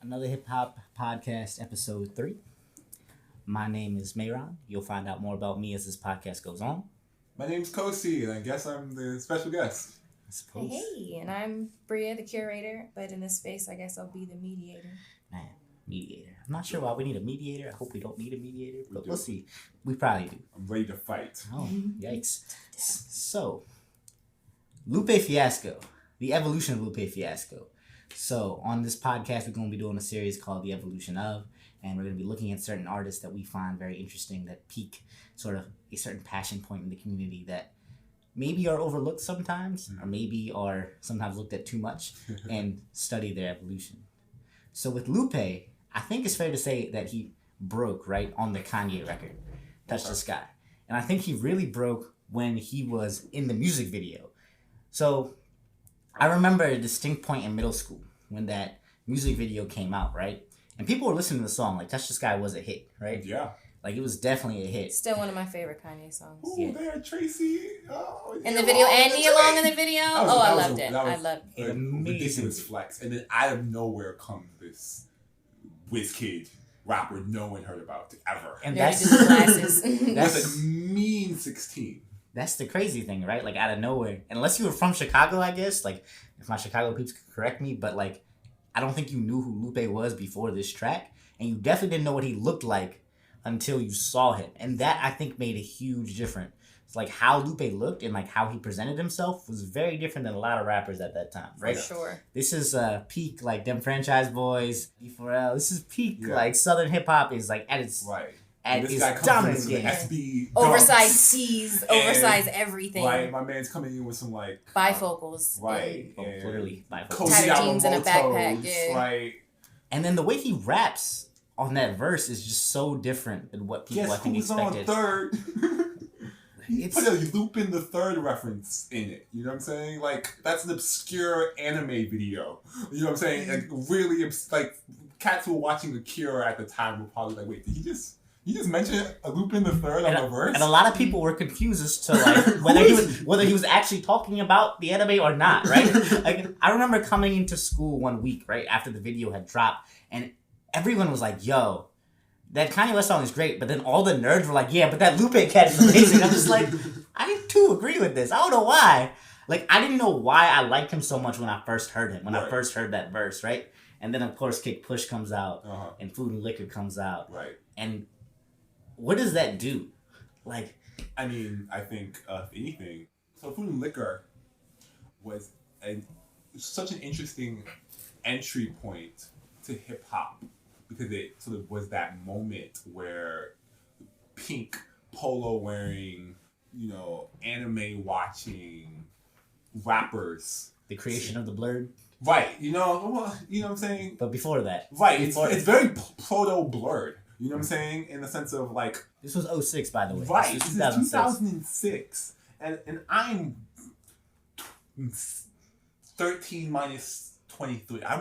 Another hip hop podcast, episode 3. My name is Mayron. You'll find out more about me as this podcast goes on. My name's Kosi, and I guess I'm the special guest. I suppose. Hey, and I'm Bria, the curator, but in this space, I guess I'll be the mediator. Man, mediator. I'm not sure why we need a mediator. I hope we don't need a mediator, but do. we'll see. We probably do. I'm ready to fight. Oh, yikes. So, Lupe Fiasco. The evolution of Lupe Fiasco. So, on this podcast, we're going to be doing a series called The Evolution of, and we're going to be looking at certain artists that we find very interesting that pique sort of a certain passion point in the community that maybe are overlooked sometimes, or maybe are sometimes looked at too much, and study their evolution. So, with Lupe, I think it's fair to say that he broke, right, on the Kanye record, Touch the Sky. And I think he really broke when he was in the music video. So, I remember a distinct point in middle school when that music video came out, right? And people were listening to the song, like Touch the Sky was a hit, right? Yeah. Like it was definitely a hit. Still one of my favorite Kanye songs. Ooh, Yeah. there, Tracy. Oh, In the video, and Nia Long in the video. I loved it. That I was loved it. a Amazing. ridiculous flex. And then out of nowhere comes this WizKid rapper no one heard about ever. And Very that's good glasses. That's- With a mean 16. that's the crazy thing, right? Like out of nowhere. Unless you were from Chicago, I guess. Like if my Chicago peeps could correct me, but like I don't think you knew who Lupe was before this track, and you definitely didn't know what he looked like until you saw him. And that I think made a huge difference. It's like how Lupe looked and like how he presented himself was very different than a lot of rappers at that time, right? For sure. This is peak like them Franchise Boys, E4L. This is peak Yeah. like Southern hip hop is like at its Right. at This its guy comes dominant in with game. SB Oversized dunks, tees, and, oversized everything. Right, my man's coming in with some like Bifocals. right, Oh, and literally bifocal. Kosi Tattered jeans and a Yamamoto's, backpack, yeah. Right. And then the way he raps on that verse is just so different than what people I Guess think who's on expected. third? He It's put a Lupe in the Third reference in it. You know what I'm saying? Like that's an obscure anime video. You know what I'm saying? Like really, like cats who were watching Akira at the time were probably like, "Wait, did he just mention a Lupe in the Third on the verse?" and a lot of people were confused as to like whether he was actually talking about the anime or not, right? Like I remember coming into school one week right after the video had dropped, and everyone was like, "Yo, that Kanye West song is great," but then all the nerds were like, "Yeah, but that Lupe cat is amazing." I'm just like, I too agree with this. I don't know why. Like I didn't know why I liked him so much when I first heard him, when I Right. first heard that verse, right? And then of course Kick Push comes out, Uh-huh. and Food and Liquor comes out, Right. and what does that do? Like, I mean, I think if anything, so Food and Liquor was such an interesting entry point to hip hop because it sort of was that moment where pink polo wearing, anime watching rappers, the creation of the blurred. right? You know what I'm saying? But before that, Right. Before- It's very proto blurred. You know what I'm saying? In the sense of like. this was 06, by the way. Right, This this was is 2006, and I'm 13 minus 23. I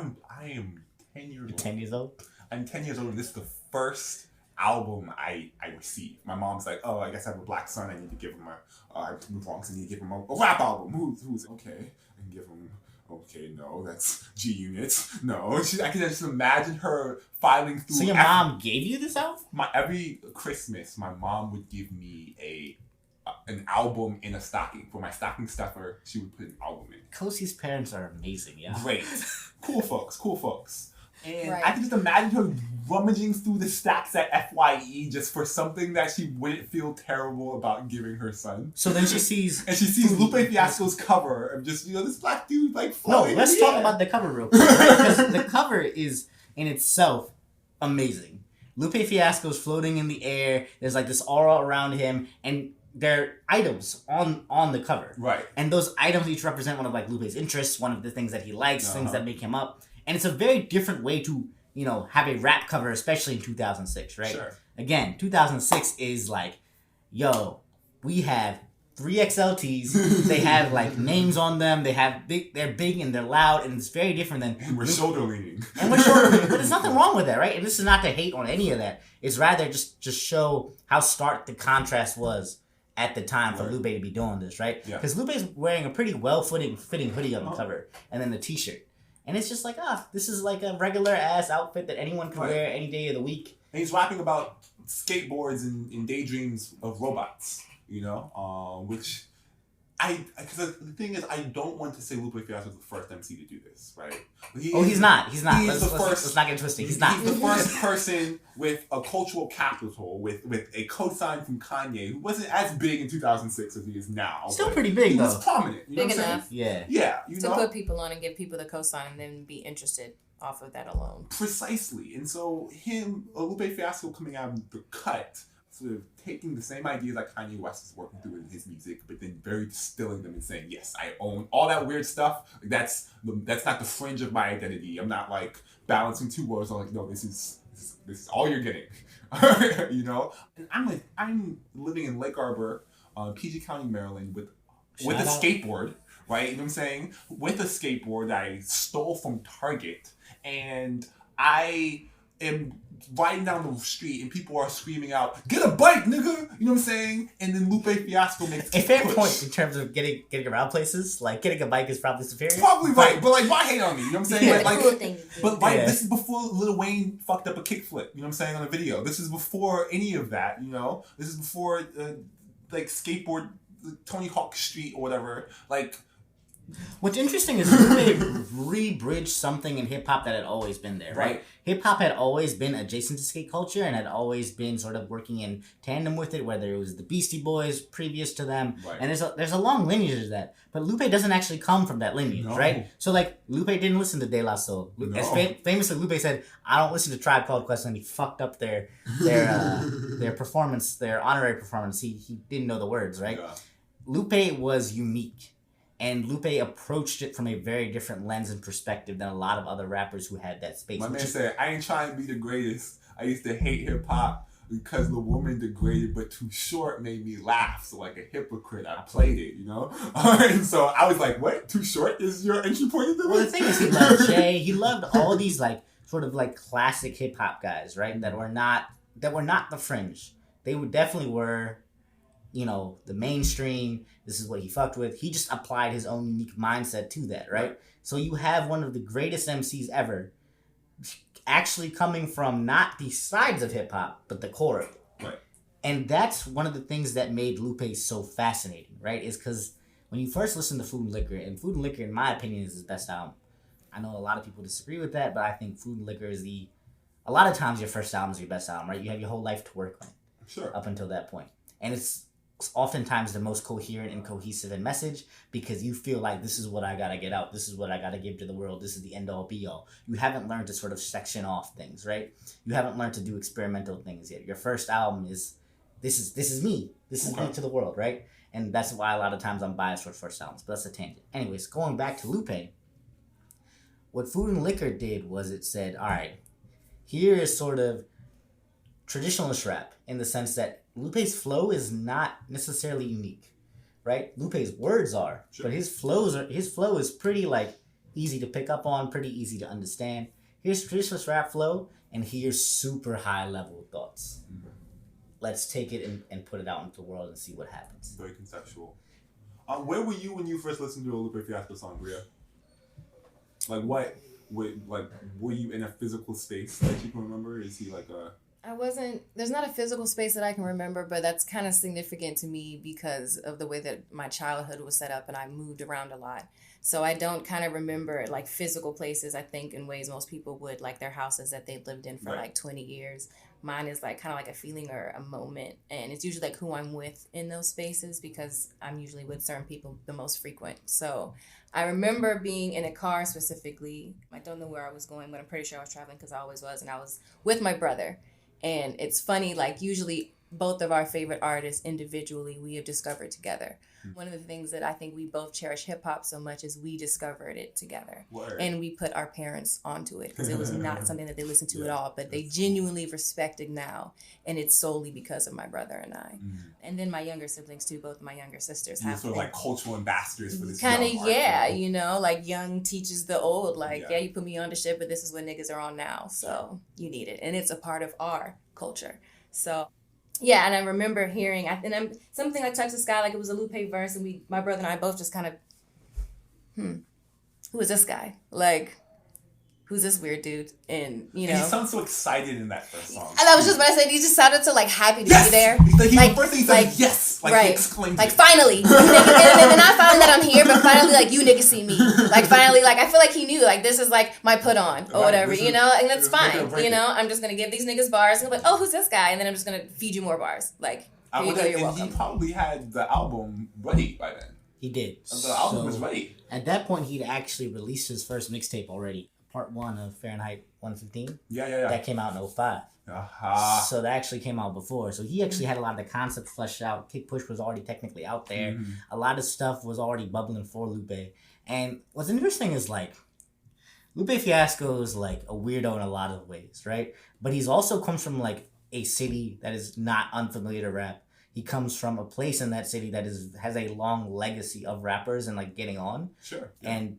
am 10 years You're old. 10 years old. I'm 10 years old, and this is the first album I received. My mom's like, "Oh, I guess I have a black son. I need to give him I'm from the Bronx. I need to give him a rap album. Who's okay? I can give him." Okay, no, that's G Unit. No, I can just imagine her filing through. So your mom gave you this album? Every Christmas, my mom would give me an album in a stocking. For my stocking stuffer, she would put an album in. Kosi's parents are amazing, yeah. Great. Cool folks. And Right. I can just imagine her rummaging through the stacks at FYE just for something that she wouldn't feel terrible about giving her son. So then she sees. And she sees Lupe Fiasco's cover of just, this black dude like No, floating let's in the talk air. about the cover real quick. Right? Because the cover is in itself amazing. Lupe Fiasco's floating in the air. There's like this aura around him, and there are items on the cover. Right. And those items each represent one of like Lupe's interests, one of the things that he likes, things Uh-huh. that make him up. And it's a very different way to, have a rap cover, especially in 2006, right? Sure. Again, 2006 is like, yo, we have 3XLTs. They have like names on them. They're big and they're loud, and it's very different than. And we're shoulder leaning. And we're shoulder leaning, but there's nothing wrong with that, right? And this is not to hate on any of that. It's rather just show how stark the contrast was at the time for Right. Lupe to be doing this, right? Yeah. Because Lupe's wearing a pretty fitting hoodie on the cover, and then the t-shirt. And it's just like, this is like a regular ass outfit that anyone can wear any day of the week. And he's rapping about skateboards and daydreams of robots, which because the thing is, I don't want to say Lupe Fiasco is the first MC to do this, right? He's not. He's not. Let's not get twisted. He's not. He's the first person with a cultural capital, with a cosign from Kanye, who wasn't as big in 2006 as he is now. Still pretty big, though. He was prominent. Big enough. Yeah. Yeah. To put people on and give people the cosign and then be interested off of that alone. Precisely. And so Lupe Fiasco coming out of the cut, sort of taking the same ideas that Kanye West is working through in his music, but then very distilling them and saying, yes, I own all that weird stuff. Like, that's not the fringe of my identity. I'm not like balancing two worlds. I'm like, no, this is all you're getting. And I'm living in Lake Arbor, PG County, Maryland, with a skateboard, right? You know what I'm saying? With a skateboard that I stole from Target, and I am riding down the street and people are screaming out, "Get a bike, nigga!" You know what I'm saying? And then Lupe Fiasco makes a fair point in terms of getting around places. Like, getting a bike is probably superior. Probably right, but like, why hate on me? You know what I'm saying? Yeah, this is before Lil Wayne fucked up a kickflip. You know what I'm saying, on a video. This is before any of that. This is before skateboard Tony Hawk Street or whatever. Like. What's interesting is Lupe re-bridged something in hip-hop that had always been there, right? Hip-hop had always been adjacent to skate culture and had always been sort of working in tandem with it, whether it was the Beastie Boys previous to them. Right. And there's a long lineage of that. But Lupe doesn't actually come from that lineage, right? So, like, Lupe didn't listen to De La Soul. No. As famously, Lupe said, I don't listen to Tribe Called Quest, and he fucked up their performance, their honorary performance. He didn't know the words, right? Yeah. Lupe was unique. And Lupe approached it from a very different lens and perspective than a lot of other rappers who had that space. My man said, I ain't trying to be the greatest. I used to hate hip-hop because the woman degraded, but Too Short made me laugh. So like a hypocrite, I played it, And so I was like, what? Too Short is your entry point into this? Well, the thing is, he loved Jay. He loved all these like sort of like classic hip-hop guys, right? That were not the fringe. They definitely were... the mainstream, this is what he fucked with. He just applied his own unique mindset to that, right? So you have one of the greatest MCs ever actually coming from not the sides of hip-hop, but the core of it. Right. And that's one of the things that made Lupe so fascinating, right? Is because when you first listen to Food and Liquor, and Food and Liquor, in my opinion, is his best album. I know a lot of people disagree with that, but I think Food and Liquor is a lot of times your first album is your best album, right? You have your whole life to work on. Sure. Up until that point. And it's oftentimes the most coherent and cohesive in message because you feel like this is what I gotta get out, this is what I gotta give to the world, this is the end all be all. You haven't learned to sort of section off things, right? You haven't learned to do experimental things yet. Your first album is this is me to the world, right? And that's why a lot of times I'm biased for first albums, but that's a tangent. Anyways, going back to Lupe, what Food and Liquor did was it said, all right, here is sort of traditionalist rap in the sense that Lupe's flow is not necessarily unique, right? Lupe's words are, but his flow is pretty like easy to pick up on, pretty easy to understand. Here's traditionalist rap flow, and here's super high level thoughts. Mm-hmm. Let's take it and put it out into the world and see what happens. Very conceptual. Where were you when you first listened to a Lupe Fiasco song, Bria? Like what? Were you in a physical space that you can remember? Is he like a... There's not a physical space that I can remember, but that's kind of significant to me because of the way that my childhood was set up and I moved around a lot. So I don't kind of remember like physical places, I think, in ways most people would, like their houses that they've lived in for like 20 years. Mine is like kind of like a feeling or a moment. And it's usually like who I'm with in those spaces because I'm usually with certain people the most frequent. So I remember being in a car specifically. I don't know where I was going, but I'm pretty sure I was traveling because I always was. And I was with my brother. And it's funny, like usually both of our favorite artists individually we have discovered together. Mm-hmm. One of the things that I think we both cherish hip-hop so much is we discovered it together. Word. And we put our parents onto it because it was not something that they listened to at all, but they genuinely respect it now. And it's solely because of my brother and I. Mm-hmm. And then my younger siblings too, both my younger sisters have sort of like cultural ambassadors for this kind of, like young teaches the old, like, you put me on to shit, but this is what niggas are on now. So you need it. And it's a part of our culture. So... yeah, and I remember hearing, something like Touch the Sky, like it was a Lupe verse, and my brother and I both just kind of, who is this guy? Like, who's this weird dude? And, And he sounds so excited in that first song. And I was just about to say, he just sounded so, like, happy to be there. The first thing he said, yes! Like, he exclaimed like, finally! And then not finally that I'm here, but finally, like, you niggas see me. Like, finally, like, I feel like he knew, like, this is, like, my put on, or whatever, you know? And that's fine, you know? I'm just gonna give these niggas bars, and I'm like, oh, who's this guy? And then I'm just gonna feed you more bars. Like, here you go, you're welcome. He probably had the album ready by then. He did. The album was ready. At that point, he'd actually released his first mixtape already. Part 1 of Fahrenheit 115. Yeah. That came out in 2005. Uh-huh. So that actually came out before. So he actually had a lot of the concept fleshed out. Kick Push was already technically out there. Mm-hmm. A lot of stuff was already bubbling for Lupe. And what's interesting is, like, Lupe Fiasco is, like, a weirdo in a lot of ways, right? But he's also comes from, like, a city that is not unfamiliar to rap. He comes from a place in that city that has a long legacy of rappers and, like, getting on. Sure. Yeah. And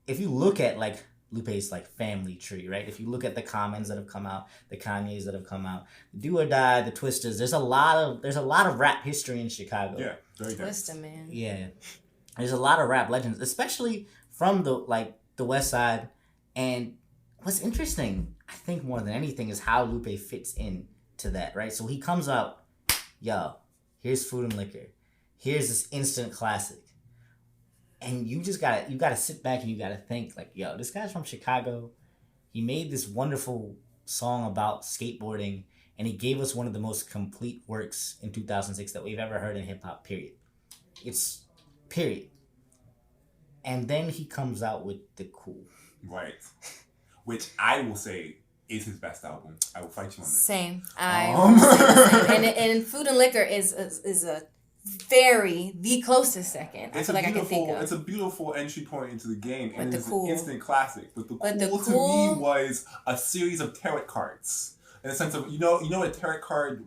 if you look at, like, Lupe's, like, family tree, right? If you look at the Commons that have come out, the Kanyes that have come out, the Do or Die, the Twisters, there's a lot of rap history in Chicago. Yeah, very Twister, man. Yeah. There's a lot of rap legends, especially from the West Side. And what's interesting, I think more than anything, is how Lupe fits in to that, right? So he comes out, yo, here's Food and Liquor. Here's this instant classic. And you gotta sit back and you gotta think, like, yo, this guy's from Chicago. He made this wonderful song about skateboarding, and he gave us one of the most complete works in 2006 that we've ever heard in hip hop, period. It's period. And then he comes out with The Cool. Right. Which I will say is his best album. I will fight you on this. Same. And Food and Liquor is a the closest second. I feel like I can think of. It's a beautiful entry point into the game, and it's Cool. an instant classic. But the Cool to me was a series of tarot cards, in the sense of you know a tarot card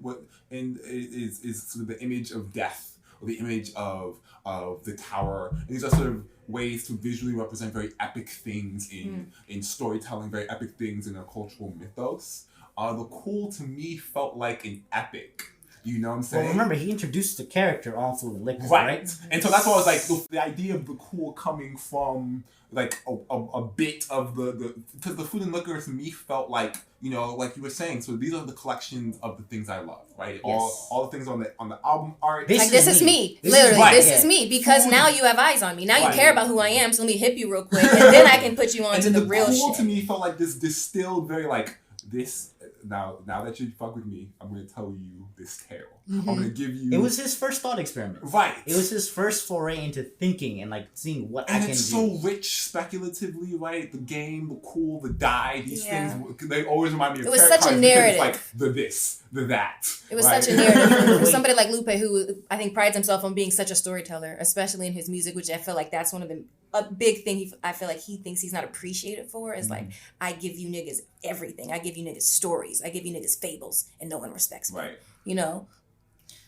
is sort of the image of death or the image of the tower. And these are sort of ways to visually represent very epic things in storytelling, very epic things in a cultural mythos. The Cool to me felt like an epic. You know what I'm saying? Well, remember, he introduced the character on Food and Liquor, right? And so that's why I was like, the idea of The Cool coming from, like, a bit of because the Food and Liquor to me felt like, you know, like you were saying, so these are the collections of the things I love, right? Yes. All the things on the album art. This is me. Literally, this is me. Because now you have eyes on me. Now you care about who I am, so let me hip you real quick, and then I can put you on to the real shit. The Cool to me felt like this distilled, very like, this... Now that you fuck with me, I'm going to tell you this tale. Mm-hmm. I'm going to give you... It was his first thought experiment. Right. It was his first foray into thinking and, like, seeing what I can do. And it's so rich speculatively, right? The game, the cool, the die, these things, they always remind me of... It was such a narrative. It's like the this, the that. It was such a narrative. For somebody like Lupe, who I think prides himself on being such a storyteller, especially in his music, which I feel like that's one of the... A big thing I feel like he thinks he's not appreciated for is like, I give you niggas everything. I give you niggas stories. I give you niggas fables, and no one respects me. Right. You know?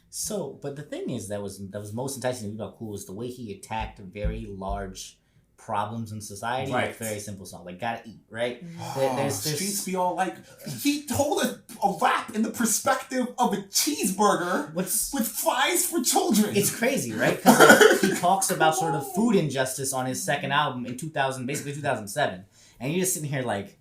So, but the thing is that was most enticing to me about Cool is the way he attacked very large problems in society. Right. Like very simple song, like gotta eat, right? There's streets be all like, he told a rap in the perspective of a cheeseburger with fries for children. It's crazy, right? Because he talks about sort of food injustice on his second album in basically 2007, and you're just sitting here like,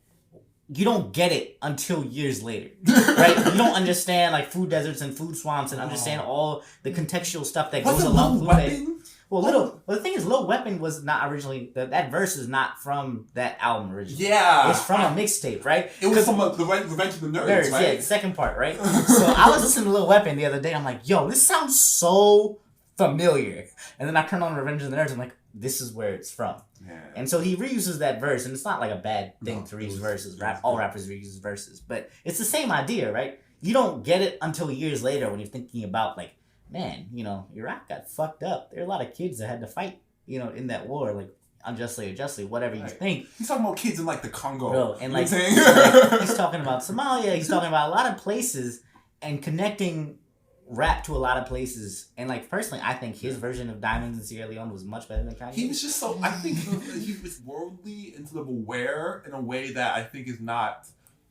you don't get it until years later, right? You don't understand like food deserts and food swamps and understand all the contextual stuff that goes along with it. Well, the thing is, Lil Weapon was not originally... That verse is not from that album originally. Yeah. It's from a mixtape, right? It was from the Revenge of the Nerds, right? Yeah, the second part, right? So I was listening to Lil Weapon the other day. I'm like, yo, this sounds so familiar. And then I turned on Revenge of the Nerds. I'm like, this is where it's from. Yeah. And so he reuses that verse. And it's not like a bad thing to reuse verses. All rappers reuse verses. But it's the same idea, right? You don't get it until years later when you're thinking about, like, man, you know, Iraq got fucked up. There are a lot of kids that had to fight, you know, in that war, like, unjustly or justly, whatever you think. He's talking about kids in, like, the Congo. Bro, and, like, he's talking about Somalia. He's talking about a lot of places and connecting rap to a lot of places. And, like, personally, I think his version of Diamonds in Sierra Leone was much better than Kanye. He was just so... I think he was worldly and sort of aware in a way that I think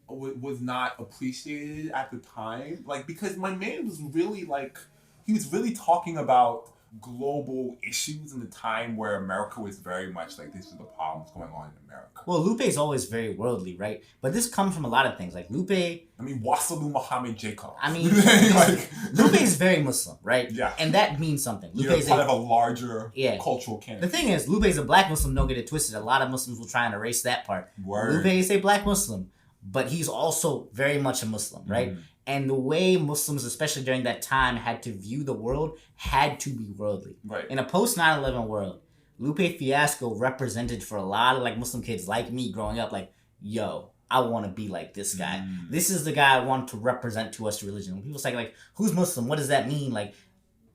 was not appreciated at the time. Like, because my man was really, like... He was really talking about global issues in the time where America was very much like, this is the problems going on in America. Well, Lupe's always very worldly, right? But this comes from a lot of things. Like Lupe... I mean, Wasalu Muhammad Jacob. I mean, Lupe is very Muslim, right? Yeah. And that means something. Lupe's part of a larger cultural canon. The thing is, Lupe is a black Muslim, don't get it twisted. A lot of Muslims will try and erase that part. Word. Lupe is a black Muslim, but he's also very much a Muslim, right? And the way Muslims, especially during that time, had to view the world had to be worldly. Right. In a post 9/11 world, Lupe Fiasco represented for a lot of like Muslim kids like me growing up, like, yo, I want to be like this guy. This is the guy I want to represent to us religion. When people say like, who's Muslim? What does that mean? Like,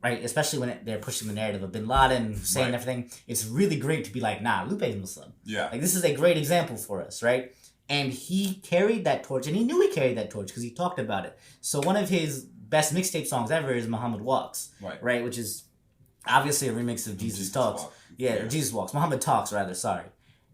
right? Especially when they're pushing the narrative of Bin Laden, saying everything. It's really great to be like, nah, Lupe's Muslim. Yeah. Like, this is a great example for us, right? And he carried that torch, and he knew he carried that torch because he talked about it. So one of his best mixtape songs ever is Muhammad Walks, right? Which is obviously a remix of Jesus Talks. Yeah, Jesus Walks. Muhammad Talks, rather, sorry.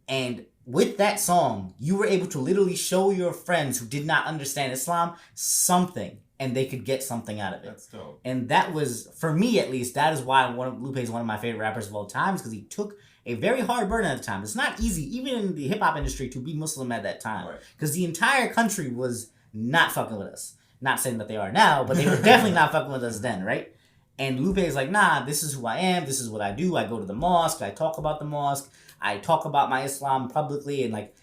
And with that song, you were able to literally show your friends who did not understand Islam something, and they could get something out of it. That's dope. And that was, for me at least, that is why Lupe is one of my favorite rappers of all time, because he took a very hard burden at the time. It's not easy, even in the hip-hop industry, to be Muslim at that time. Because the entire country was not fucking with us. Not saying that they are now, but they were definitely not fucking with us then, right? And Lupe is like, nah, this is who I am. This is what I do. I go to the mosque. I talk about the mosque. I talk about my Islam publicly. And, like,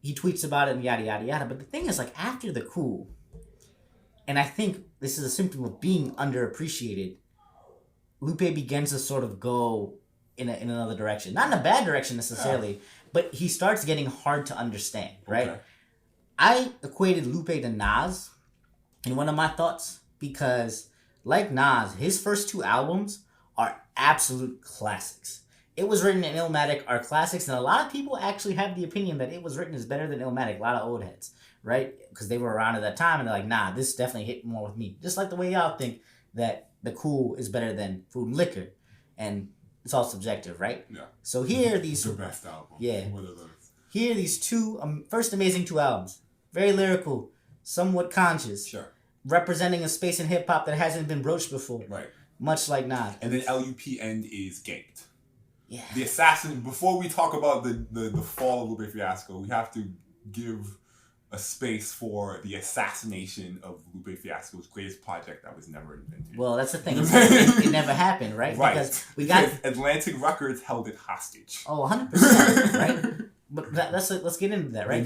he tweets about it and yada, yada, yada. But the thing is, like, after the coup, and I think this is a symptom of being underappreciated, Lupe begins to sort of go in another direction. Not in a bad direction necessarily, but he starts getting hard to understand, right? Okay. I equated Lupe to Nas in one of my thoughts because, like Nas, his first two albums are absolute classics. It Was Written and Illmatic are classics, and a lot of people actually have the opinion that It Was Written is better than Illmatic. A lot of old heads, right? Because they were around at that time, and they're like, nah, this definitely hit more with me. Just like the way y'all think that The Cool is better than Food and Liquor. And it's all subjective, right? Yeah. So here are these... The best album. Yeah. Here are these two, first amazing two albums. Very lyrical, somewhat conscious. Sure. Representing a space in hip-hop that hasn't been broached before. Right. Much like Nas. And then LUPN is Ganked. Yeah. The assassin... Before we talk about the fall of Lupe Fiasco, we have to give a space for the assassination of Lupe Fiasco's greatest project that was never invented. Well, that's the thing. It never happened, right? Right. Because Atlantic Records held it hostage. Oh, 100%, right? But let's get into that, right?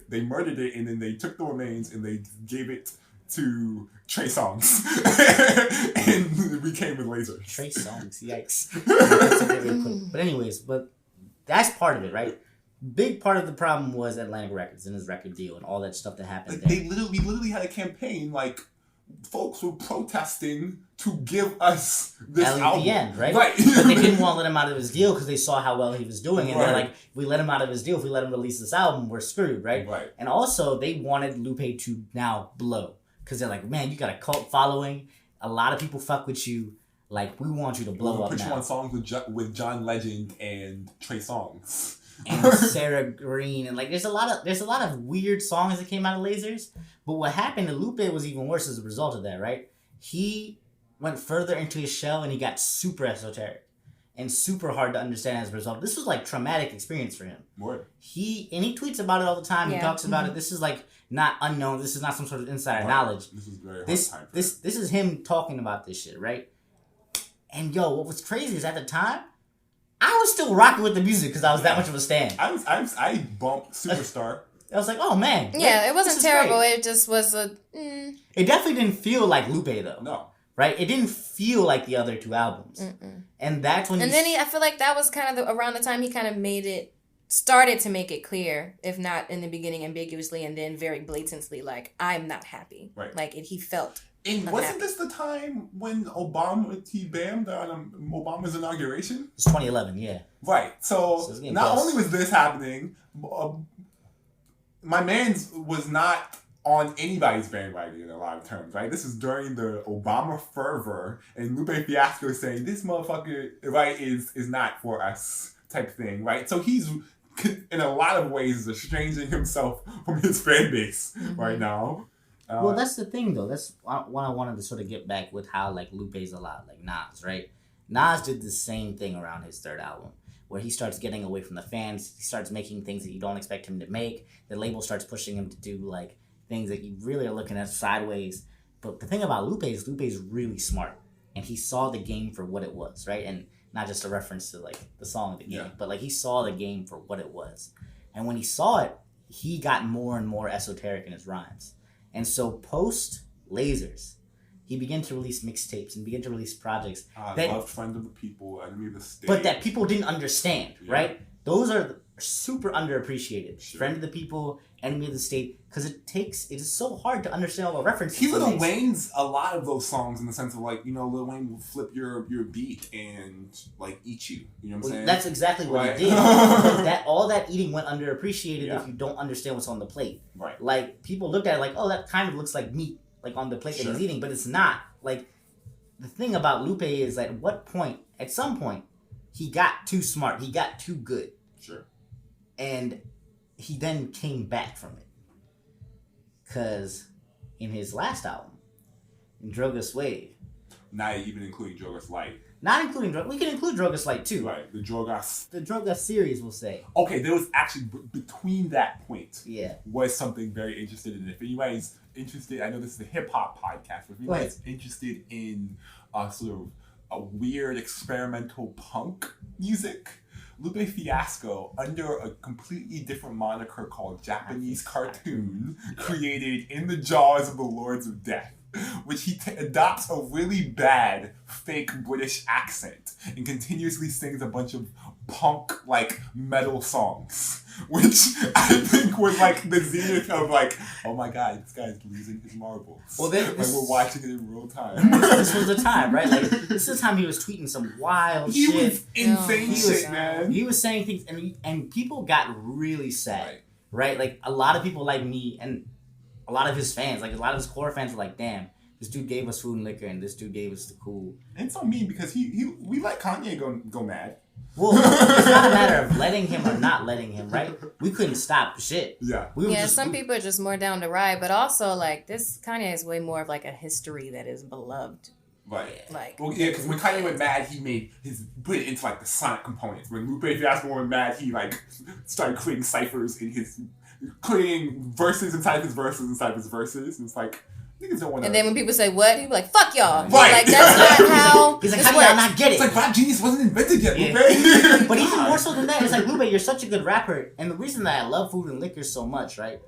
They murdered it, and then they took the remains and they gave it to Trey Songz. And it became with lasers. Trey Songz, yikes. But anyways, that's part of it, right? Big part of the problem was Atlantic Records and his record deal and all that stuff that happened there. We literally had a campaign, like, folks were protesting to give us this album. Right? But they didn't want to let him out of his deal because they saw how well he was doing. And they're like, if we let him out of his deal, if we let him release this album, we're screwed, right? And also, they wanted Lupe to now blow. Because they're like, man, you got a cult following. A lot of people fuck with you. Like, we want you to blow up put now. You on songs with John Legend and Trey Songz. And Sarah Green, and like there's a lot of weird songs that came out of Lasers. But what happened to Lupe was even worse as a result of that, right? He went further into his shell and he got super esoteric and super hard to understand as a result. This was like traumatic experience for him. Word. He tweets about it all the time. Yeah. He talks about it. This is like not unknown. This is not some sort of insider knowledge. This is very hard time. This is him talking about this shit, right? And yo, what was crazy is at the time, I was still rocking with the music because I was that much of a stan. I bumped Superstar. I was like, oh man. Yeah, it wasn't terrible. Great. It just was It definitely didn't feel like Lupe though. No. Right? It didn't feel like the other two albums. Mm-mm. And that's when I feel like that was kind of around the time he kind of started to make it clear, if not in the beginning ambiguously and then very blatantly, like, I'm not happy. Right. Like, he felt And wasn't this the time when Obama bammed on Obama's inauguration? It's 2011, yeah. Right. So not only was this happening, my man's was not on anybody's bandwagon in a lot of terms, right? This is during the Obama fervor, and Lupe Fiasco is saying, this motherfucker, right, is not for us type thing, right? So he's, in a lot of ways, estranging himself from his fan base right now. Well, that's the thing, though. That's what I wanted to sort of get back with how, like, Lupe's a lot like Nas, right? Nas did the same thing around his third album, where he starts getting away from the fans. He starts making things that you don't expect him to make. The label starts pushing him to do like things that you really are looking at sideways. But the thing about Lupe is really smart, and he saw the game for what it was, right? And not just a reference to like the song of the game, but like he saw the game for what it was. And when he saw it, he got more and more esoteric in his rhymes. And so post Lasers, he began to release mixtapes and began to release projects. I loved Friend of the People, Enemy of the State. But that people didn't understand, right? Those are super underappreciated. Sure. Friend of the People, Enemy of the State, because it is so hard to understand all the references. He Lil Wayne's a lot of those songs in the sense of like, you know, Lil Wayne will flip your beat and like eat you. You know what I'm saying? That's exactly what he did. That all that eating went underappreciated if you don't understand what's on the plate. Right. Like people looked at it like, oh, that kind of looks like meat, like on the plate that he's eating, but it's not. Like the thing about Lupe is at some point, he got too smart. He got too good. Sure. And he then came back from it. Because in his last album, in Drogas Wave. Not even including Drogas Light. Not including Drogas. We can include Drogas Light too. Right. The Drogas series, we'll say. Okay, there was actually, between that point, yeah, was something very interested in. If anybody's interested, I know this is a hip-hop podcast, but if anybody's interested in sort of a weird experimental punk music, Lupe Fiasco, under a completely different moniker called Japanese Cartoon, created In the Jaws of the Lords of Death, which he adopts a really bad fake British accent and continuously sings a bunch of punk like metal songs, which I think was like the zenith of like, oh my god, this guy's losing his marbles. Well, then like we're watching it in real time. This was the time, right? Like this is the time he was tweeting some wild shit. He was insane shit, man. He was saying things, and people got really sad, right? Like a lot of people like me and a lot of his fans, like a lot of his core fans were like, damn, this dude gave us Food and Liquor, and this dude gave us the cool. And it's so mean because we let Kanye go mad. Well, it's not a matter of letting him or not letting him, right? We couldn't stop shit. Yeah. Some people are just more down to ride, but also like this Kanye is way more of like a history that is beloved. Right. Like, well, yeah, because when Kanye went mad, he put it into like the sonic components. When Lupe Fiasco went mad, he like started creating ciphers creating verses inside his verses inside of his verses, and it's like. And then when people say what, he'd be like, fuck y'all. Right. Like, that's not how. He's like, how do y'all not get it? It's like rap genius wasn't invented yet, Lupe. But even more so than that, it's like, Lupe, you're such a good rapper. And the reason that I love Food and Liquor so much, right?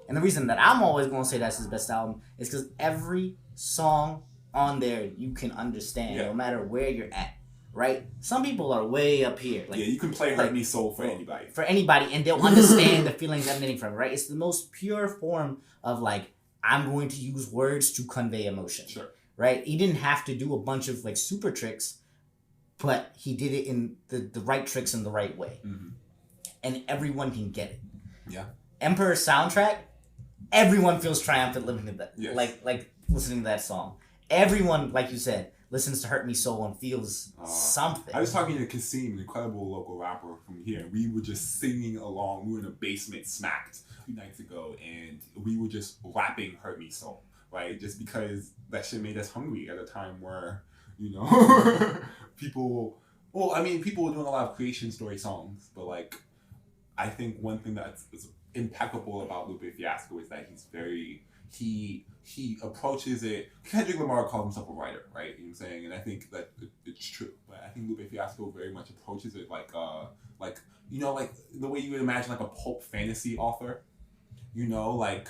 And the reason that I'm always going to say that's his best album is because every song on there you can understand, no matter where you're at. Right? Some people are way up here. Like, you can play Hurt Me Soul for anybody. For anybody, and they'll understand the feelings emanating from it, right? It's the most pure form of like, I'm going to use words to convey emotion. Sure. Right? He didn't have to do a bunch of like super tricks, but he did it in the right tricks in the right way. Mm-hmm. And everyone can get it. Yeah. Emperor's soundtrack, everyone feels triumphant living to that. Yes. Like listening to that song. Everyone, like you said, listens to Hurt Me Soul and feels something. I was talking to Kasim, an incredible local rapper from here, and we were just singing along. We were in a basement smacked 2 nights ago, and we were just rapping Hurt Me Soul, right? Just because that shit made us hungry at a time where, you know, people were doing a lot of creation story songs, but like, I think one thing that's impeccable about Lupe Fiasco is that he's very, he approaches it. Kendrick Lamar called himself a writer, right? You know what I'm saying? And I think that it's true. But I think Lupe Fiasco very much approaches it like you know, like the way you would imagine like a pulp fantasy author. You know, like,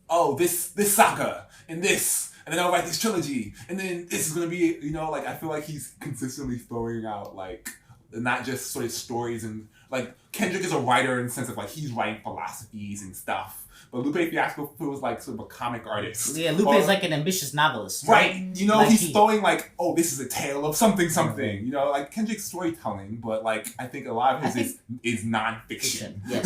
oh, this saga and this, and then I'll write this trilogy, and then this is gonna be, you know, like I feel like he's consistently throwing out like not just sort of stories, and like Kendrick is a writer in the sense of like he's writing philosophies and stuff. But Lupe Fiasco feels like sort of a comic artist. Yeah, Lupe is like an ambitious novelist. Right. You know, like he's throwing like, oh, this is a tale of something. Mm-hmm. You know, like Kendrick's storytelling, but like I think a lot of his is nonfiction. Yes.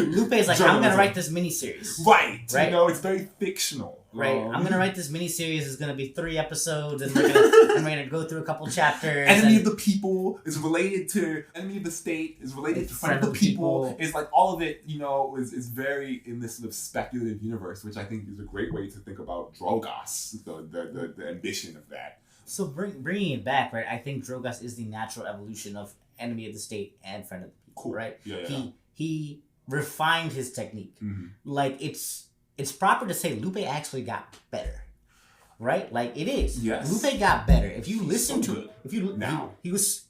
Lupe is like, I'm gonna write this miniseries. Right. You know, it's very fictional. Right. I'm gonna write this miniseries. It's gonna be 3 episodes, and we're gonna go through a couple chapters. Enemy of the People is related to Enemy of the State is related to Friend of the People. It's like all of it, you know, is very in this sort of speculative universe, which I think is a great way to think about Drogas, the ambition of that. So bringing it back, right? I think Drogas is the natural evolution of enemy of the state and friend of the people, right? Yeah. He refined his technique. Mm-hmm. Like it's proper to say Lupe actually got better, right? Like it is. Yes. Lupe got better. If you listen so to good. if you now he was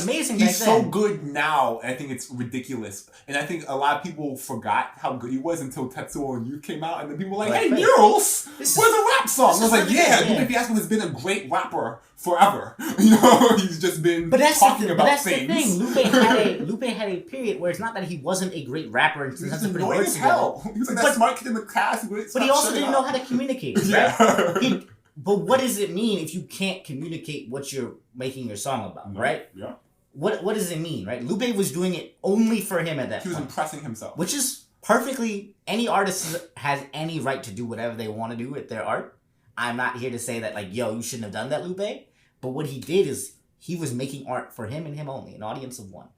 amazing. He's back then. so good now. I think it's ridiculous, and I think a lot of people forgot how good he was until Tetsuo and Youth came out, and then people were like, "Hey, Murals, where's a rap song?" I was like, "Yeah, Lupe Fiasco has been a great rapper forever. You know, he's just been talking about things." But that's the thing. Lupe had a period where it's not that he wasn't a great rapper and he was annoying as hell. He was like that smart kid in the class. But he also didn't know how to communicate. Right? Yeah. But what does it mean if you can't communicate what you're making your song about, right? Yeah. What does it mean, right? Lupe was doing it only for him at that point. He was impressing himself. Which is perfectly... Any artist has any right to do whatever they want to do with their art. I'm not here to say that, like, yo, you shouldn't have done that, Lupe. But what he did is he was making art for him and him only, an audience of one.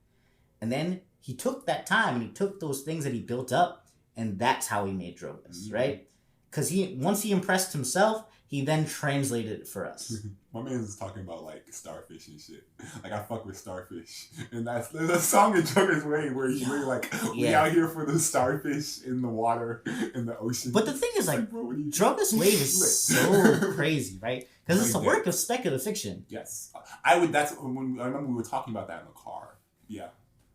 And then he took that time and he took those things that he built up, and that's how he made Drogas, right? Because once he impressed himself, he then translated it for us. My man is talking about like starfish and shit. Like I fuck with starfish, and there's a song in Joker's Way where he's really like, we out here for the starfish in the water, in the ocean. But the thing is, like, Drogas Wave is so crazy, right? Because it's a work of speculative fiction. Yes, I would. That's when I remember we were talking about that in the car. Yeah.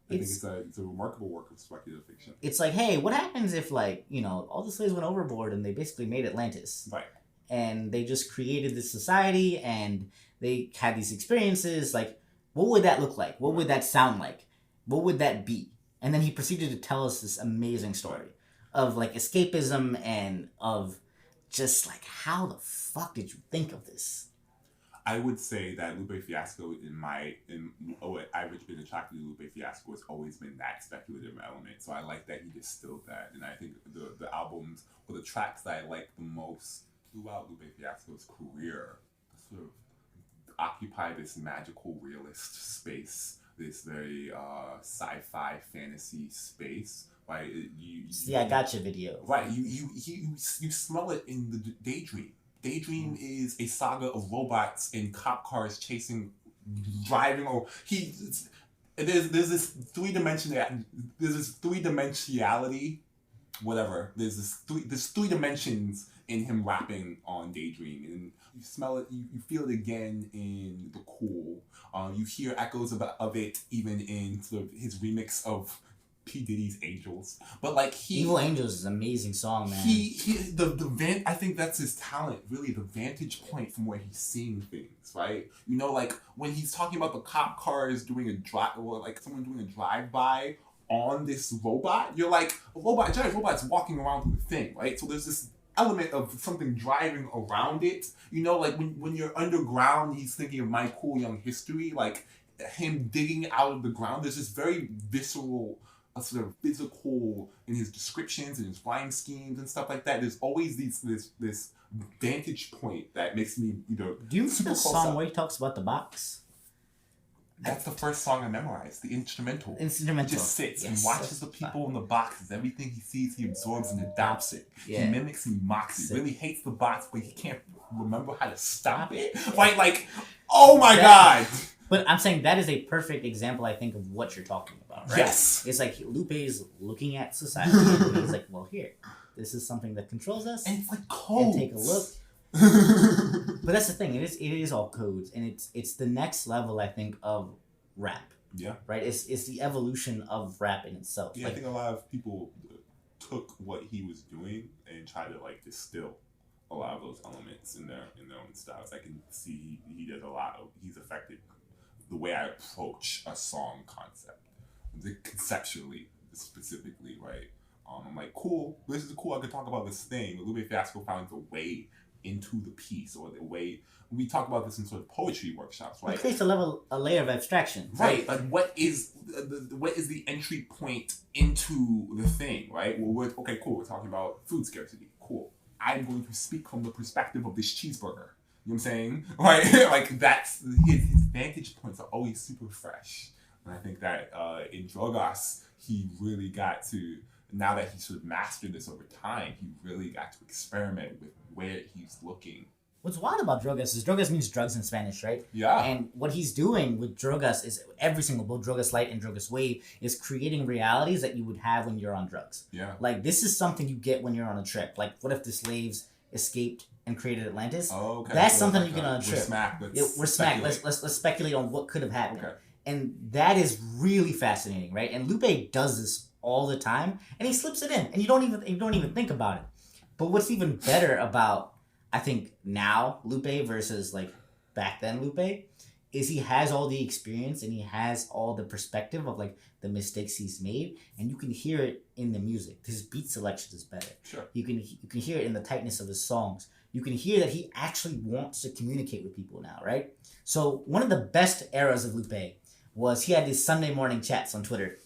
I think it's a remarkable work of speculative fiction. It's like, hey, what happens if, like, you know, all the slaves went overboard and they basically made Atlantis? Right. And they just created this society and they had these experiences. Like, what would that look like? What would that sound like? What would that be? And then he proceeded to tell us this amazing story of, like, escapism and of just, like, how the fuck did you think of this? I would say that Lupe Fiasco, I've been attracted to Lupe Fiasco, has always been that speculative element. So I like that he distilled that. And I think the albums, or the tracks that I like the most throughout Lupe Fiasco's career, sort of occupy this magical realist space, this very sci-fi fantasy space. Right? I Gotcha video. Right. You smell it in the Daydream. Daydream is a saga of robots in cop cars driving. Or there's this three dimensionality. Whatever. There's three dimensions in him rapping on Daydream, and you smell it. You feel it again in The Cool. You hear echoes of it even in sort of his remix of P. Diddy's Angels. But like Evil Angels is an amazing song, man. I think that's his talent, really, the vantage point from where he's seeing things, right? You know, like when he's talking about the cop cars doing a drive, or like someone doing a drive-by on this robot, you're like, a giant robot's walking around through the thing, right? So there's this element of something driving around it. You know, like when you're underground, he's thinking of My Cool Young History, like him digging out of the ground. There's this very visceral, sort of physical in his descriptions and his rhyme schemes and stuff like that. There's always this vantage point that makes me, you know, do you remember the song where he talks about the box? That's the first song I memorized, the instrumental. He just sits and watches the people in the boxes. Everything he sees, he absorbs and adopts it. Yeah. He mimics and he mocks it. He really hates the box, but he can't remember how to stop it. Like, oh my God! But I'm saying that is a perfect example, I think, of what you're talking about, right? Yes. It's like Lupe is looking at society and he's like, well, here, this is something that controls us. And it's like codes. And take a look. But that's the thing. It is all codes, and it's the next level, I think, of rap. Yeah. Right. It's the evolution of rap in itself. Yeah, like, I think a lot of people took what he was doing and tried to like distill a lot of those elements in their own styles. I can see he did a lot of. He's affected the way I approach a song concept, conceptually, specifically, right? I'm like, cool. This is cool. I could talk about this thing. Lupe Fiasco found a way into the piece, or the way we talk about this in sort of poetry workshops, right? It creates a layer of abstraction, right? Like, what is the entry point into the thing, right? Well, okay, cool. We're talking about food scarcity. Cool. I'm going to speak from the perspective of this cheeseburger. You know what I'm saying? Right? Like, that's his vantage points are always super fresh, and I think that in Drogas, he really got to. Now that he sort of mastered this over time, he really got to experiment with where he's looking. what's wild about Drogas is Drogas means drugs in Spanish, right? Yeah. And what he's doing with Drogas is every single, both Drogas Light and Drogas Wave, is creating realities that you would have when you're on drugs. Yeah. Like, this is something you get when you're on a trip. Like, what if the slaves escaped and created Atlantis? Oh, okay. That's So something like you get on a trip. We're smacked. Let's speculate on what could have happened. Okay. And that is really fascinating, right? And Lupe does this all the time, and he slips it in, and you don't even think about it. But what's even better about, I think, now Lupe versus like back then Lupe, is he has all the experience and he has all the perspective of like the mistakes he's made, and you can hear it in the music. His beat selection is better. Sure. You can hear it in the tightness of his songs. You can hear that he actually wants to communicate with people now, right? So one of the best eras of Lupe was he had these Sunday morning chats on Twitter.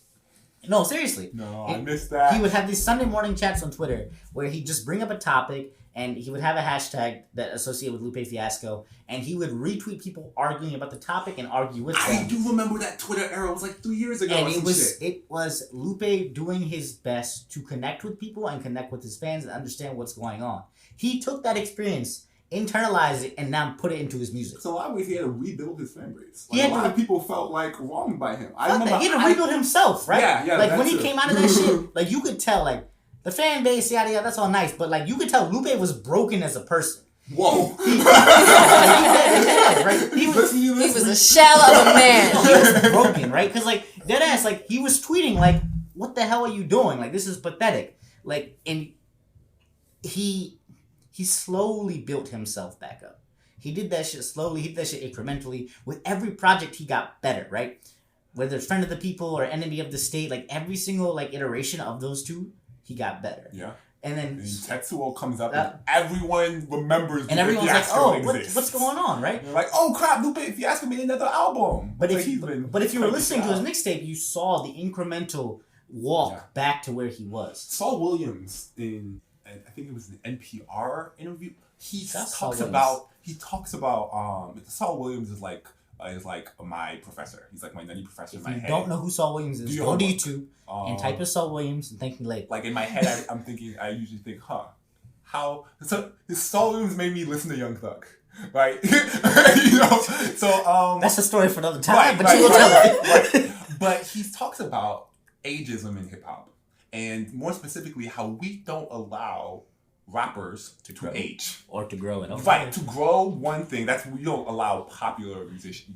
No, seriously. No, I missed that. He would have these Sunday morning chats on Twitter where he'd just bring up a topic and he would have a hashtag that associated with Lupe Fiasco, and he would retweet people arguing about the topic and argue with them. I do remember that Twitter era. It was like 3 years ago. And or it was Lupe doing his best to connect with people and connect with his fans and understand what's going on. He took that experience, internalized it, and now put it into his music. So a lot of ways he had to rebuild his fan base. A lot of people felt like wronged by him. He had to rebuild himself, right? Yeah, like when he came out of that shit, like you could tell, like the fan base, yada yada, that's all nice, but like you could tell Lupe was broken as a person. Whoa! He was a shell of a man. He was broken, right? Because like deadass, like he was tweeting like, "What the hell are you doing? Like this is pathetic." Like, and he slowly built himself back up. He did that shit slowly. He did that shit incrementally. With every project, he got better, right? Whether it's Friend of the People or Enemy of the State, like every single like iteration of those two, he got better. Yeah. And then Tetsuo comes up and everyone remembers. And everyone's like, "Oh, what's going on?" Right? And they're like, "Oh crap, Lupe Fiasco made another album." But if you were listening to his mixtape, you saw the incremental walk back to where he was. Saul Williams I think it was an NPR interview. He talks about Saul Williams is like my professor. He's like my nutty professor in my head. If you don't know who Saul Williams is, go to YouTube and type in Saul Williams and thank me later. Like in my head, I usually think, how so Saul Williams made me listen to Young Thug, right? So that's a story for another time. But you will tell it. But he talks about ageism in hip hop, and more specifically, how we don't allow rappers to age or to grow it. Right, to grow one thing, that's we don't allow popular artists, we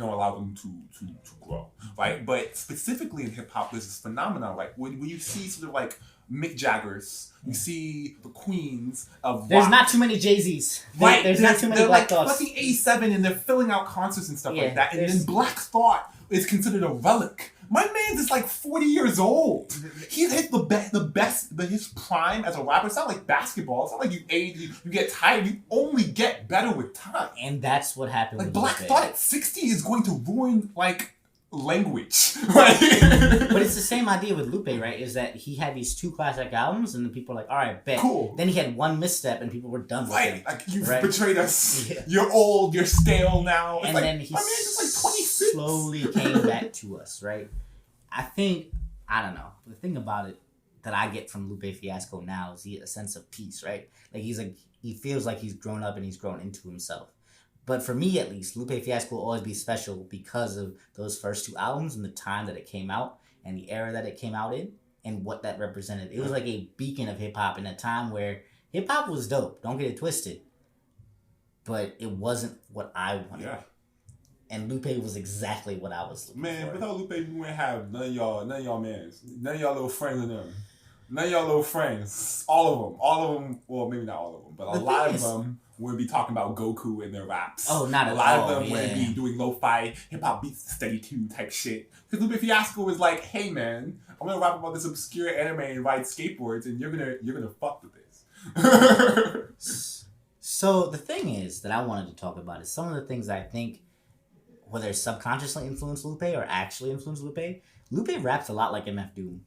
don't allow them to grow, right? But specifically in hip hop, there's this phenomenon, right? When you see sort of like Mick Jaggers, you see the queens of There's rock. not too many Jay-Z's. Right. There's not too many Black like Thoughts. Fucking 87 and they're filling out concerts and stuff like that. And then Black Thought is considered a relic. My man's is like 40 years old. He's hit his prime as a rapper. It's not like basketball. It's not like you age, you get tired. You only get better with time. And that's what happened like with Black Lupe. Thought at 60 is going to ruin like language. Right? But it's the same idea with Lupe, right? Is that he had these 2 classic albums and the people are like, all right, bet. Cool. Then he had one misstep and people were done with him. Like you've betrayed us. Yeah. You're old, you're stale now. And like, then he my man's just like 26. slowly came back to us, right? I don't know. The thing about it that I get from Lupe Fiasco now is a sense of peace, right? Like he feels like he's grown up and he's grown into himself. But for me, at least, Lupe Fiasco will always be special because of those first 2 albums and the time that it came out and the era that it came out in and what that represented. It was like a beacon of hip-hop in a time where hip-hop was dope. Don't get it twisted. But it wasn't what I wanted. Yeah. And Lupe was exactly what I was looking for. Without Lupe, we wouldn't have none of y'all mans. None of y'all little friends of them. None of y'all little friends. All of them, well, maybe not all of them, but a lot of them would be talking about Goku in their raps. Oh, not at all. A lot of them would be doing lo-fi, hip-hop beats, steady tune type shit. Because Lupe Fiasco was like, hey man, I'm going to rap about this obscure anime and ride skateboards and you're gonna fuck with this. So the thing is that I wanted to talk about is some of the things I think whether subconsciously influenced Lupe or actually influenced Lupe. Lupe raps a lot like MF Doom.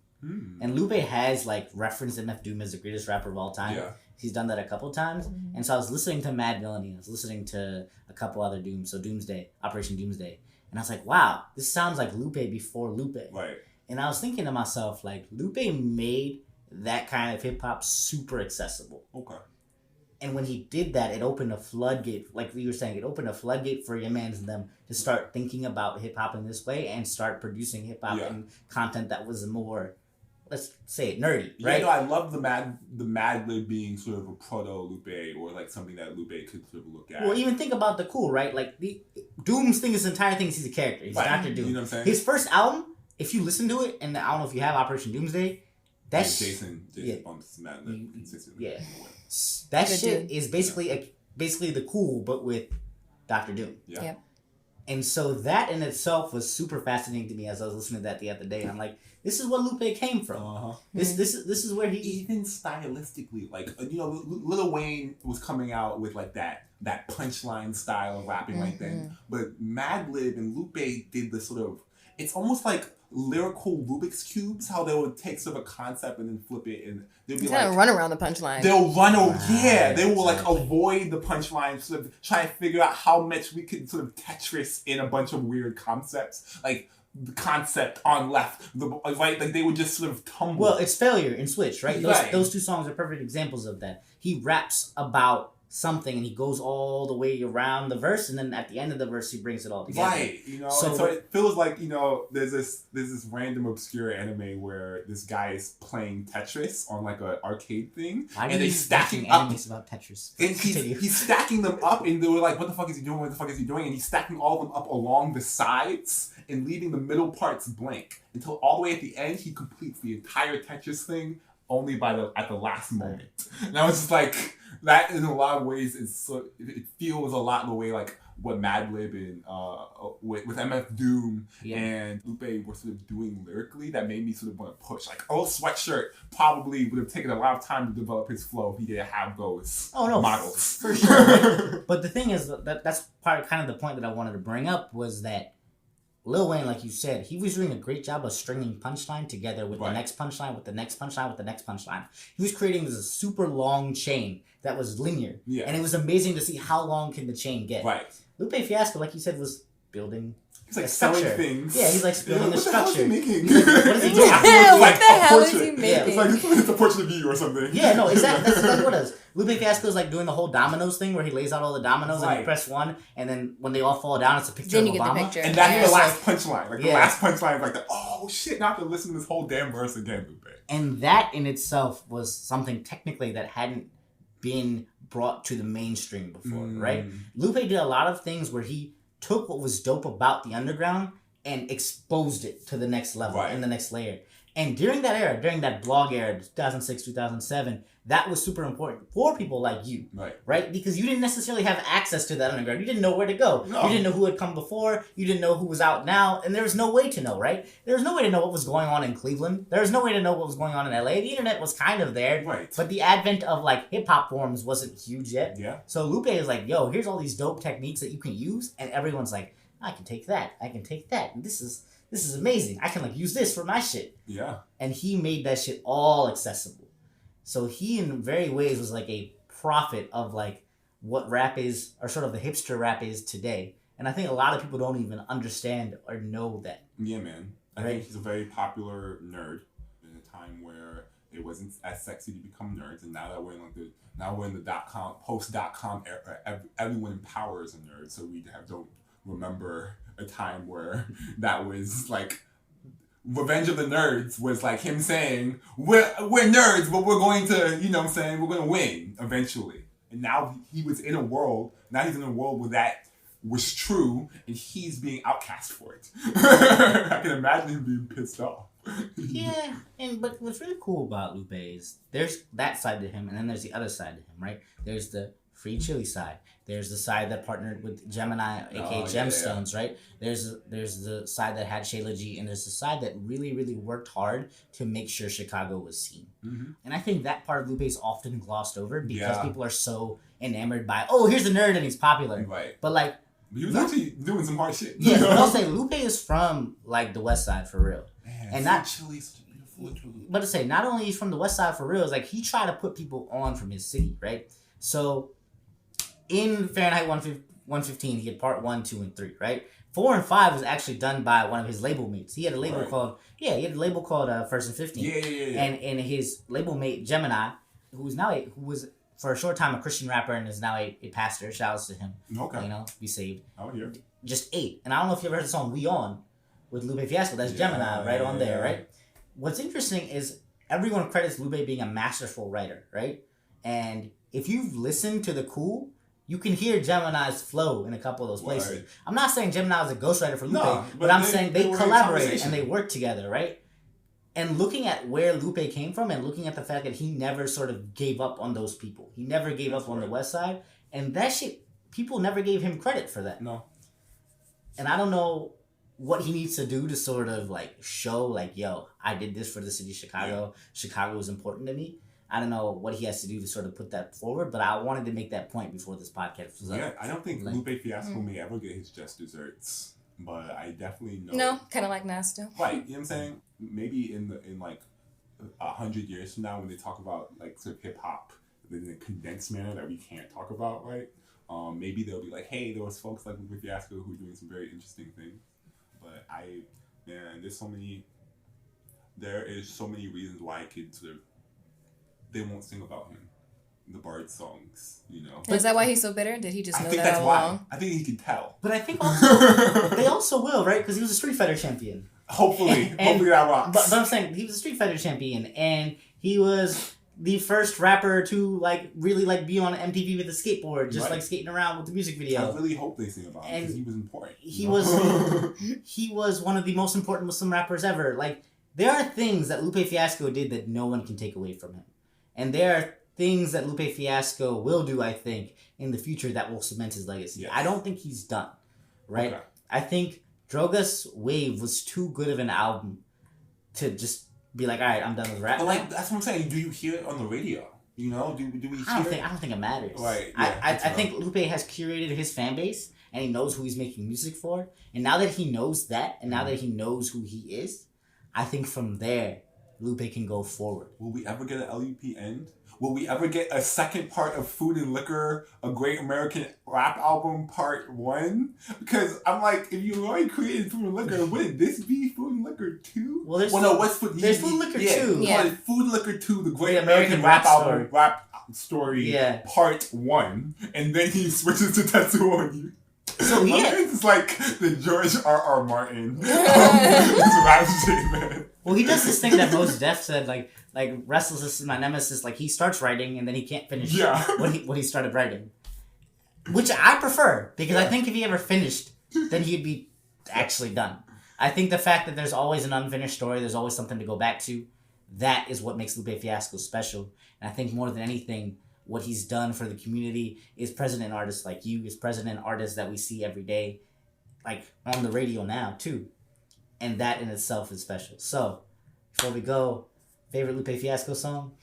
And Lupe has like referenced MF Doom as the greatest rapper of all time. Yeah. He's done that a couple times. And so I was listening to Mad Villainy. I was listening to a couple other Dooms. So Doomsday, Operation Doomsday. And I was like, wow, this sounds like Lupe before Lupe. Right. And I was thinking to myself, like, Lupe made that kind of hip hop super accessible. Okay. And when he did that, it opened a floodgate, like you were saying, it opened a floodgate for your mans and them to start thinking about hip hop in this way and start producing hip hop and content that was more, let's say it, nerdy, right? Yeah, no, I love the Mad Lib being sort of a proto Lupe, or like something that Lupe could sort of look at. Well, even think about the cool, right? Like Doom's thing, his entire thing is he's a character. He's Dr. Doom. You know what I'm saying? His first album, if you listen to it, and I don't know if you have Operation Doomsday, that's Jason bumps Mad Lib consistently. Yeah, that shit is basically the cool, but with Dr. Doom. Yeah. Yep. And so that in itself was super fascinating to me as I was listening to that the other day, and I'm like, this is what Lupe came from. Uh-huh. This is where he even stylistically, like Lil Wayne was coming out with like that punchline style of rapping right then, but Madlib and Lupe did the sort of, it's almost like lyrical Rubik's cubes, how they would take sort of a concept and then flip it, and they'd be like run around the punchline. They'll run over, they will like avoid the punchline, sort of try to figure out how much we could sort of Tetris in a bunch of weird concepts, like the concept on left, right, like they would just sort of tumble. Well, it's Failure and Switch, right? Those two songs are perfect examples of that. He raps about something and he goes all the way around the verse, and then at the end of the verse he brings it all together. Right, so it feels like, there's this random obscure anime where this guy is playing Tetris on like an arcade thing, and they stacking up animes about Tetris. And he's stacking them up, and they were like, what the fuck is he doing? What the fuck is he doing? And he's stacking all of them up along the sides and leaving the middle parts blank until all the way at the end he completes the entire Tetris thing only at the last moment. And I was just like, that in a lot of ways it feels a lot the way like what Madlib and with MF Doom and Lupe were sort of doing lyrically, that made me sort of want to push. Like, Sweatshirt probably would have taken a lot of time to develop his flow if he didn't have those models. For sure. But the thing is that's kind of the point that I wanted to bring up, was that Lil Wayne, like you said, he was doing a great job of stringing punchline together with the next punchline, with the next punchline, with the next punchline. He was creating this super long chain that was linear. Yeah. And it was amazing to see how long can the chain get. Right. Lupe Fiasco, like you said, was building He's like selling things. Yeah, he's like building the structure. What the hell is he making? What is he doing? What the hell is he making? It's a portrait of you or something. Yeah, no, exactly. That's exactly what it is. Lupe Fiasco is like doing the whole dominoes thing where he lays out all the dominoes and you press one, and then when they all fall down, it's a picture of Obama. Get the picture. And that's the last punchline. Like the last punchline is like oh shit, now I have to listen to this whole damn verse again, Lupe. And that in itself was something technically that hadn't been brought to the mainstream before, right? Lupe did a lot of things where he took what was dope about the underground and exposed it to the next level and the next layer. And during that era, during that blog era, 2006, 2007, that was super important for people like you, right? Because you didn't necessarily have access to that underground. You didn't know where to go. No. You didn't know who had come before. You didn't know who was out now. And there was no way to know, right? There was no way to know what was going on in Cleveland. There was no way to know what was going on in LA. The internet was kind of there. Right. But the advent of like hip-hop forums wasn't huge yet. Yeah. So Lupe is like, yo, here's all these dope techniques that you can use. And everyone's like, I can take that. I can take that. And this is amazing. I can like use this for my shit. Yeah. And he made that shit all accessible. So he in very ways was like a prophet of like what rap is, or sort of the hipster rap is today. And I think a lot of people don't even understand or know that. Yeah, man. I think he's a very popular nerd in a time where it wasn't as sexy to become nerds, and now that we're in the post.com era, everyone empowers a nerd, so we don't remember a time where that was like Revenge of the Nerds was like him saying we're nerds, but we're going to we're going to win eventually. And now he's in a world where that was true, and he's being outcast for it. I can imagine him being pissed off. Yeah, but what's really cool about Lupe is there's that side to him, and then there's the other side to him, right? There's the Free Chili side. There's the side that partnered with Gemini, aka Gemstones, right? There's the side that had Shayla G, and there's the side that really, really worked hard to make sure Chicago was seen. Mm-hmm. And I think that part of Lupe is often glossed over because people are so enamored by, here's a nerd and he's popular. Right. But like, he was actually doing some hard shit. Yeah, but I'll say Lupe is from like the West Side for real. Man, and not Chili's beautiful. But to say, not only he's from the West Side for real, is like he tried to put people on from his city, right? So in Fahrenheit 115, he had part 1, 2, and 3, right? 4 and 5 was actually done by one of his label mates. He had a label called First and 15. Yeah. And his label mate Gemini, who was for a short time a Christian rapper and is now a pastor. Shouts to him. Okay. You know, be saved. Oh, yeah. Just 8. And I don't know if you ever heard the song We On with Lupe Fiasco. That's Gemini right on there, right? What's interesting is everyone credits Lupe being a masterful writer, right? And if you've listened to The Cool, you can hear Gemini's flow in a couple of those places. Right. I'm not saying Gemini was a ghostwriter for Lupe, No, but I'm saying they were in collaborated conversation. and they worked together, right? And looking at where Lupe came from and looking at the fact that he never sort of gave up on those people. He never gave up on the West Side. And that shit, people never gave him credit for that. No. And I don't know what he needs to do to sort of like show like, yo, I did this for the city of Chicago. Yeah. Chicago was important to me. I don't know what he has to do to sort of put that forward, but I wanted to make that point before this podcast was up. Yeah, I don't think Lupe Fiasco may ever get his just desserts, but I definitely know. No, kind of like Nas still. Right, you know what I'm saying? Maybe in like 100 years from now, when they talk about like sort of hip hop in a condensed manner that we can't talk about, right? Maybe they'll be like, hey, there was folks like Lupe Fiasco who are doing some very interesting things. But there is so many reasons why kids sort of, they won't sing about him. The Bard songs, you know. Is that why he's so bitter? Did he just know that all that's why. along? I think he can tell. But I think also, they also will, right? Because he was a Street Fighter champion. Hopefully that rocks. But I'm saying he was a Street Fighter champion, and he was the first rapper to like really like be on MTV with a skateboard, just like skating around with the music video. I really hope they sing about him because he was important. He was one of the most important Muslim rappers ever. Like there are things that Lupe Fiasco did that no one can take away from him, and there are things that Lupe Fiasco will do, I think, in the future that will cement his legacy. Yes. I don't think he's done, right? Okay. I think Drogas Wave was too good of an album to just be like, all right, I'm done with rap. But like, that's what I'm saying. Do you hear it on the radio? You know, do we hear I don't think it matters. Right. Yeah, I think Lupe has curated his fan base and he knows who he's making music for. And now that he knows that, and now that he knows who he is, I think from there, Lupe can go forward. Will we ever get an LUP end? Will we ever get a second part of Food and Liquor, a Great American Rap Album Part 1? Because I'm like, if you already created Food and Liquor, wouldn't this be Food and Liquor 2? Well, there's Food and Liquor 2. Yeah. Food and Liquor 2, the Great American Rap Album Rap Story Part 1. And then he switches to Tattoo on You. So it's like the George R.R. Martin rap shit, man. Well, he does this thing that Mos Def said, like Restlessness is my nemesis. Like he starts writing and then he can't finish what he started writing, which I prefer because I think if he ever finished, then he'd be actually done. I think the fact that there's always an unfinished story, there's always something to go back to, that is what makes Lupe Fiasco special. And I think more than anything, what he's done for the community is present in artists like you, is present in artists that we see every day, like on the radio now too. And that in itself is special. So, before we go, favorite Lupe Fiasco song?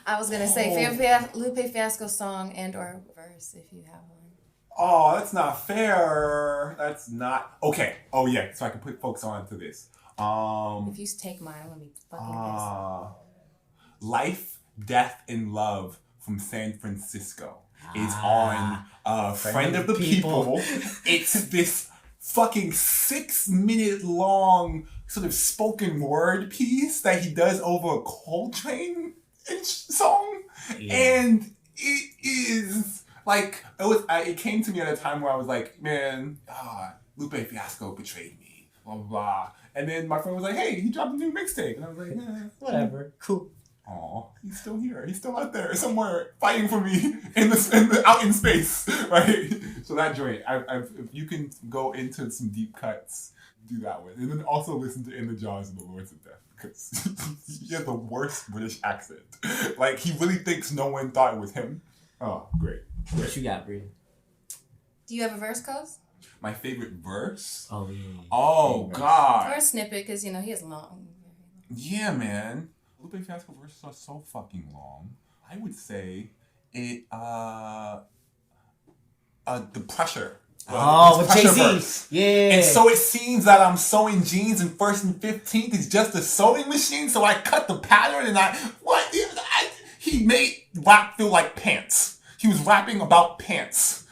I was going to say favorite Lupe Fiasco song and or verse if you have one. Oh, that's not fair. That's not... Okay. Oh, yeah. So I can put folks on to this. If you take mine, I'm going to be fucking pissed. Life, Death, and Love from San Francisco is on Friend of the People. It's this fucking 6-minute long sort of spoken word piece that he does over a Coltrane song. Yeah. And it is like, it came to me at a time where I was like, man, Lupe Fiasco betrayed me, blah, blah, blah. And then my friend was like, hey, he dropped a new mixtape. And I was like, whatever, cool. Oh, he's still here. He's still out there somewhere fighting for me out in space, right? So that joint, if you can go into some deep cuts, do that one, and then also listen to In the Jaws of the Lords of Death because he has the worst British accent. Like he really thinks no one thought it was him. Oh, great. What you got, Bree? Do you have a verse, Kos? My favorite verse? Oh yeah. Oh God. Or a snippet because he has long. Yeah, man. Lupe Fiasco verses are so fucking long. I would say it, the pressure. With Jay-Z. Yeah. And so it seems that I'm sewing jeans and 1st and 15th is just a sewing machine. So I cut the pattern and he made rap feel like pants. He was rapping about pants.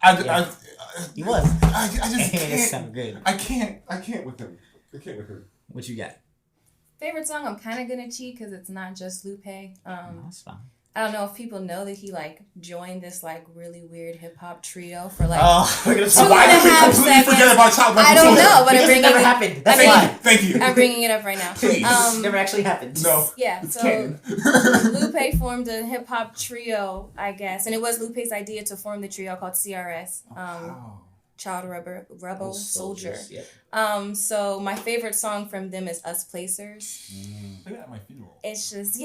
He was. I just can't. It sound good. I can't with him. What you got? Favorite song, I'm kind of going to cheat because it's not just Lupe. That's fine. I don't know if people know that he like joined this like really weird hip hop trio for like we're gonna two Why and a did we half completely seconds. forget about Child I don't know, but I'm because it bringing never it. happened. That's I why. mean, Thank you. I'm bringing it up right now. Please. It never actually happened. No. Yeah, It's so canon. Lupe formed a hip hop trio, I guess, and it was Lupe's idea to form the trio called CRS. Wow. Child Rebel Soldier. Yep. So my favorite song from them is Us Placers. Play that at my funeral. It's just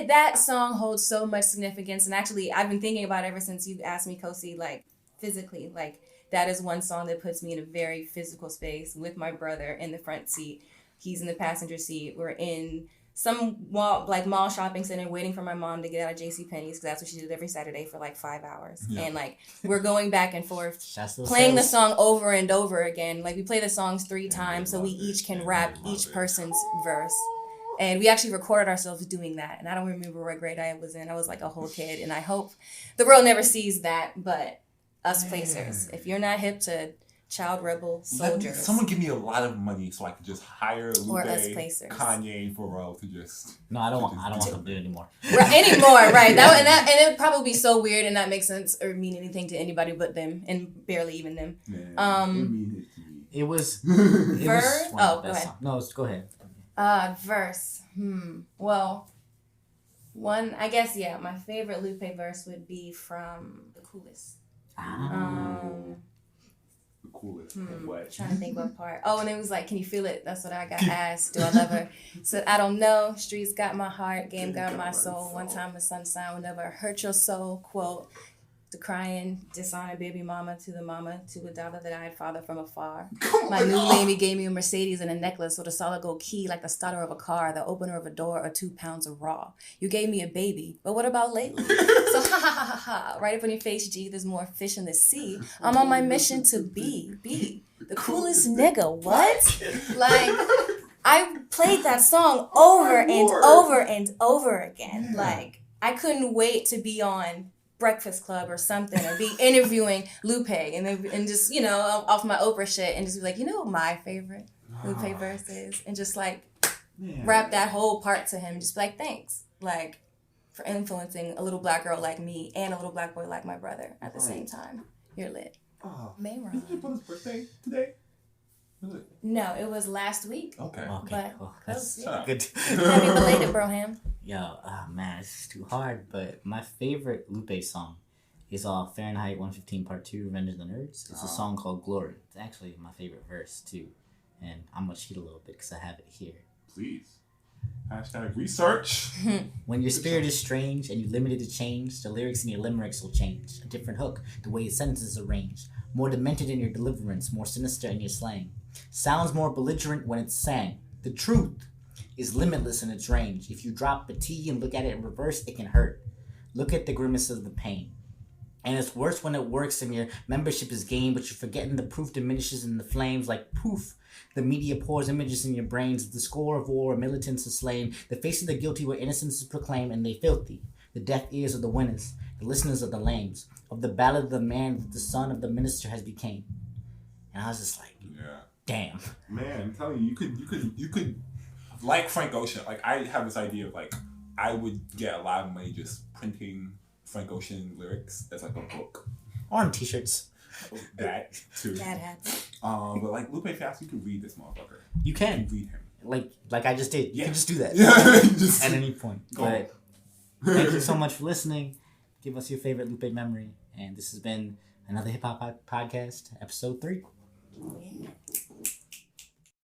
that song holds so much significance, and actually I've been thinking about it ever since you asked me, Kosi, like physically, like that is one song that puts me in a very physical space with my brother in the front seat. He's in the passenger seat. We're in some mall shopping center waiting for my mom to get out of JCPenney's because that's what she did every Saturday for like 5 hours. Yeah. And like we're going back and forth Shouts to playing the sales. song over and over again. Like we play the songs 3 And times they so we love each it. can And rap they love each it. person's verse. And we actually recorded ourselves doing that. And I don't remember what grade I was in. I was like a whole kid. And I hope the world never sees that. But Us Placers, if you're not hip to Child Rebel Soldiers. Someone give me a lot of money so I could just hire Lupe, Or Us Placers. Kanye, and Pharrell to just. No, I don't want them to do it anymore. Right. And it would probably be so weird and not make sense or mean anything to anybody but them and barely even them. Man, It was. Verse? One of Oh, the best go ahead. songs. No, go ahead. Verse. Well, one, I guess, yeah, my favorite Lupe verse would be from The Coolest. the coolest. And what? Trying to think what part. Oh, and it was like, can you feel it? That's what I got asked. Do I love her? Said, I don't know. Streets got my heart. Game got my soul. One time a sunshine will never hurt your soul. Quote. The crying, dishonored baby mama to the mama to a daughter that I had father from afar. My new lady gave me a Mercedes and a necklace with a solid gold key like the starter of a car, the opener of a door, or 2 pounds of raw. You gave me a baby, but what about lately? So ha ha ha ha ha. Right up on your face, G, there's more fish in the sea. I'm on my mission to be the coolest nigga. What? Like, I played that song over and over and over again. Like, I couldn't wait to be on Breakfast Club or something, or be interviewing Lupe and just, you know, off my Oprah shit and just be like, you know what my favorite Lupe verse is? And just like rap that whole part to him. Just be like, thanks. Like, for influencing a little black girl like me and a little black boy like my brother at the same time. You're lit. Oh, Mayron. isn't your brother's birthday today? Was it? No, it was last week. Okay. Okay. But That's yeah. good. Happy belated, Broham. Yo, man, this is too hard. But my favorite Lupe song is Fahrenheit 115 Part 2, Revenge of the Nerds. It's a song called Glory. It's actually my favorite verse, too. And I'm going to cheat a little bit because I have it here. Please. Hashtag research. When your spirit is strange and you limited to change, the lyrics in your limericks will change. A different hook, the way your sentences are arranged. More demented in your deliverance, more sinister in your slang. Sounds more belligerent when it's sang. The truth is limitless in its range. If you drop the T and look at it in reverse, it can hurt. Look at the grimace of the pain. And it's worse when it works and your membership is gained, but you're forgetting the proof diminishes in the flames like poof. The media pours images in your brains. The score of war, militants are slain. The face of the guilty where innocence is proclaimed, and they filthy. The deaf ears of the winners, the listeners of the lames. Of the ballad of the man that the son of the minister has became. And I was just like, Yeah. damn. Man, I'm telling you, you could, like Frank Ocean. Like I have this idea of like I would get a lot of money just printing Frank Ocean lyrics as like a book. Or on t-shirts. That too. Dad hats. But like Lupe Fiasco, you could read this motherfucker. You can. Read him. Like I just did. You can just do that. Yeah. Just, At any point. But thank you so much for listening. Give us your favorite Lupe memory. And this has been another Hip Hop Podcast, episode 3. Yeah.